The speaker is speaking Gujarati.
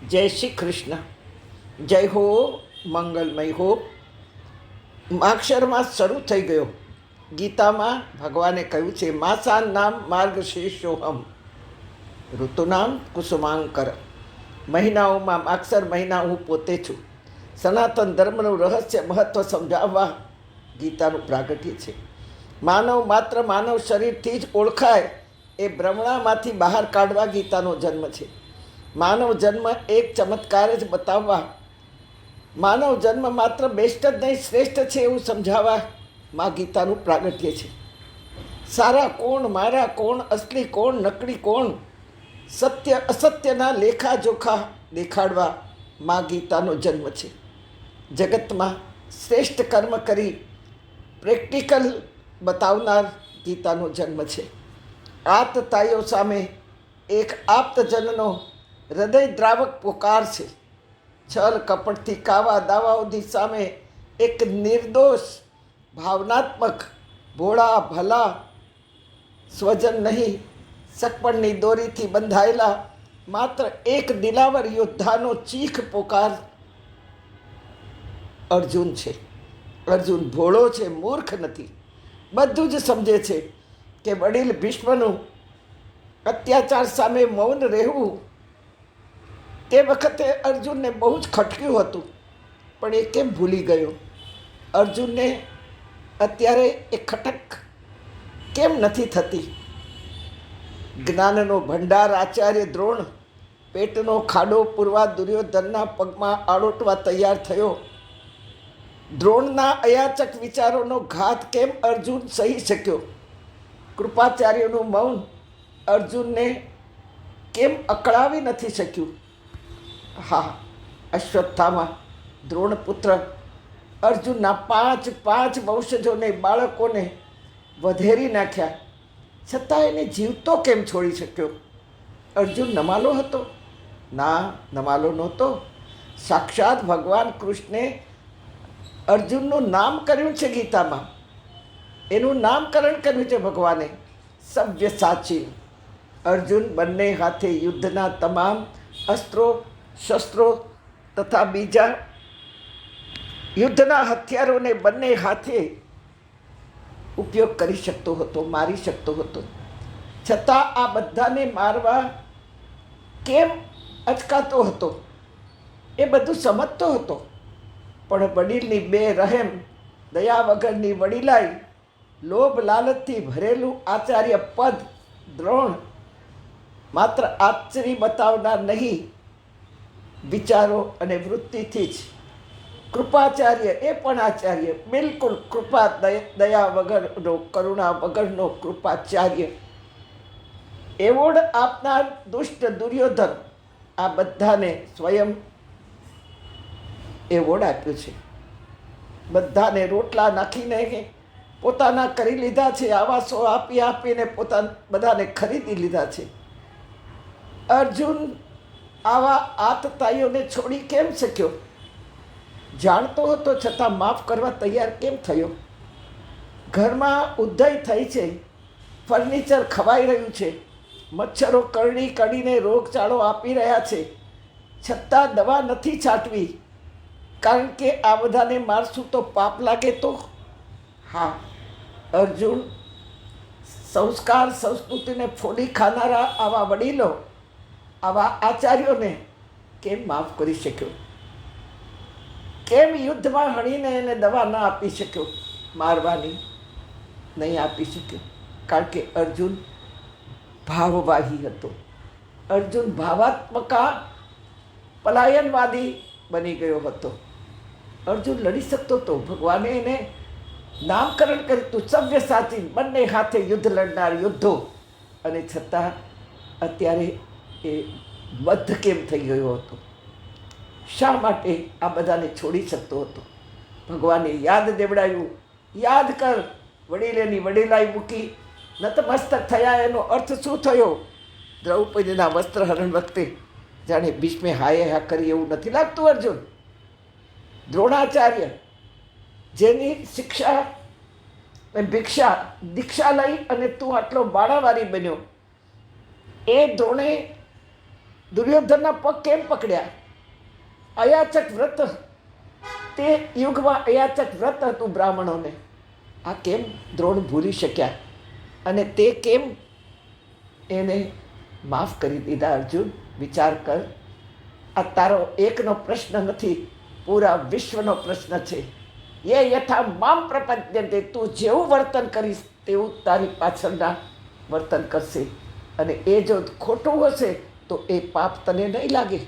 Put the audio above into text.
જય શ્રી કૃષ્ણ. જય હો, મંગલમય હો. માક્ષર માસ શરૂ થઈ ગયો. ગીતામાં ભગવાને કહ્યું છે, માસાન નામ માર્ગશીર્ષોહમ ઋતુનામ કુસુમાંકર. મહિનાઓમાં માક્ષર મહિના હું પોતે છું. સનાતન ધર્મનું રહસ્ય મહત્વ સમજાવવા ગીતાનું પ્રાગટ્ય છે. માનવ માત્ર માનવ શરીરથી જ ઓળખાય એ ભ્રમણામાંથી બહાર કાઢવા ગીતાનો જન્મ છે. માનવ જન્મ એક ચમત્કાર જ બતાવવા, માનવ જન્મ માત્ર બેસ્ટ જ નહીં શ્રેષ્ઠ છે એવું સમજાવવા માં ગીતાનું પ્રાગટ્ય છે. સારા કોણ, મારા કોણ, અસલી કોણ, નકલી કોણ, સત્ય અસત્યના લેખાજોખા દેખાડવા માં ગીતાનો જન્મ છે. જગતમાં શ્રેષ્ઠ કર્મ કરી પ્રેક્ટિકલ બતાવનાર ગીતાનો જન્મ છે. આતતાઈઓ સામે એક આપ્તજનનો હૃદયદ્રાવક પોકાર છે. છલ કપટથી કાવા દાવાઓની સામે એક નિર્દોષ ભાવનાત્મક ભોળા ભલા સ્વજન નહીં, સગપણની દોરીથી બંધાયેલા માત્ર એક દિલાવર યોદ્ધાનો ચીખ પોકાર અર્જુન છે. અર્જુન ભોળો છે, મૂર્ખ નથી. બધું જ સમજે છે કે વડીલ ભીષ્મનું અત્યાચાર સામે મૌન રહેવું તે વખતે અર્જુનને બહુ જ ખટક્યું હતું, પણ એ કેમ ભૂલી ગયો? અર્જુનને અત્યારે એ ખટક કેમ નથી થતી? જ્ઞાનનો ભંડાર આચાર્ય દ્રોણ પેટનો ખાડો પૂરવા દુર્યોધનના પગમાં આળોટવા તૈયાર થયો. દ્રોણના અયાચક વિચારોનો ઘાત કેમ અર્જુન સહી શક્યો? કૃપાચાર્યનું મૌન અર્જુનને કેમ અકળાવી નથી શક્યું? હા, અશ્વત્થામા દ્રોણપુત્ર અર્જુનના પાંચ વંશજોને, બાળકોને વધેરી નાખ્યા, છતાં એને જીવતો કેમ છોડી શક્યો? અર્જુન નમાલો હતો? ના, નમાલો નહોતો. સાક્ષાત ભગવાન કૃષ્ણે અર્જુનનું નામ કર્યું છે ગીતામાં. એનું નામકરણ કર્યું છે ભગવાને, સવ્યસાચી. અર્જુન બંને હાથે યુદ્ધના તમામ અસ્ત્રો, શસ્ત્રો તથા બીજા યુદ્ધના હથિયારોને બંને હાથે ઉપયોગ કરી શકતો હતો, મારી શકતો હતો. છતાં આ બધાને મારવા કેમ અચકાતો હતો? એ બધું સમજતો હતો, પણ વડીલની બે રહેમ દયા વગરની વડીલાઈ, લોભ લાલચથી ભરેલું આચાર્ય પદ દ્રોણ માત્ર આશ્ચર્ય બતાવનાર નહીં, વિચારો અને વૃત્તિથી જ કૃપાચાર્ય, એ પણ આચાર્ય, બિલકુલ કૃપા દયા વગરનો, કરુણા વગરનો કૃપાચાર્ય, એવોર્ડ આપનાર દુષ્ટ દુર્યોધન, આ બધાને સ્વયં એવોર્ડ આપ્યો છે. બધાને રોટલા નાખીને પોતાના કરી લીધા છે, આવાસો આપી આપીને બધાને ખરીદી લીધા છે. અર્જુન આવા આતતાઈઓને છોડી કેમ શક્યો? જાણતો હતો છતાં માફ કરવા તૈયાર કેમ થયો? ઘરમાં ઉધઈ થઈ છે, ફર્નિચર ખવાઈ રહ્યું છે, મચ્છરો કરડી કડીને રોગચાળો આપી રહ્યા છે, છતાં દવા નથી છાંટવી, કારણ કે આ બધાને મારશું તો પાપ લાગે તો? હા, અર્જુન સંસ્કાર સંસ્કૃતિને ફોડી ખાનારા આવા વડીલો, આવા આચાર્યોને કેમ માફ કરી શક્યો? કેમ યુદ્ધમાં હણીને એને દવા ન આપી શક્યો? મારવાની નહીં આપી શક્યો, કારણ કે અર્જુન ભાવવાહી હતો. અર્જુન ભાવાત્મકા પલાયનવાદી બની ગયો હતો. અર્જુન લડી શકતો હતો. ભગવાને એને નામકરણ કર્યું હતું સવ્યસાચી, બંને હાથે યુદ્ધ લડનાર યોદ્ધો, અને છતાં અત્યારે એ બદ્ધ કેમ થઈ ગયો હતો? શા માટે આ બધાને છોડી શકતો હતો? ભગવાને યાદ દેવડાવ્યું, યાદ કર. વડીલેની વડીલાઈ મૂકી નતમસ્તક થયા, એનો અર્થ શું થયો? દ્રૌપદીના વસ્ત્રહરણ વખતે જાણે ભીષ્મે હાય હા કરી એવું નથી લાગતું? અર્જુન દ્રોણાચાર્ય, જેની શિક્ષા દીક્ષા લઈ અને તું આટલો બાળાવારી બન્યો, એ દ્રોણે દુર્યોધનના પગ કેમ પકડ્યા? અયાચક વ્રત, તે યુગમાં અયાચક વ્રત હતું બ્રાહ્મણોને. આ કેમ દ્રોણ ભૂલી શક્યા? અને તે કેમ એને માફ કરી દીધા? અર્જુન, વિચાર કર. આ તારો એકનો પ્રશ્ન નથી, પૂરા વિશ્વનો પ્રશ્ન છે. એ યથા મામ પ્રપદ્યંતે, તું જેવું વર્તન કરીશ તેવું તારી પાછળના વર્તન કરશે. અને એ જો ખોટું હશે તો એ પાપ તને નહીં લાગે.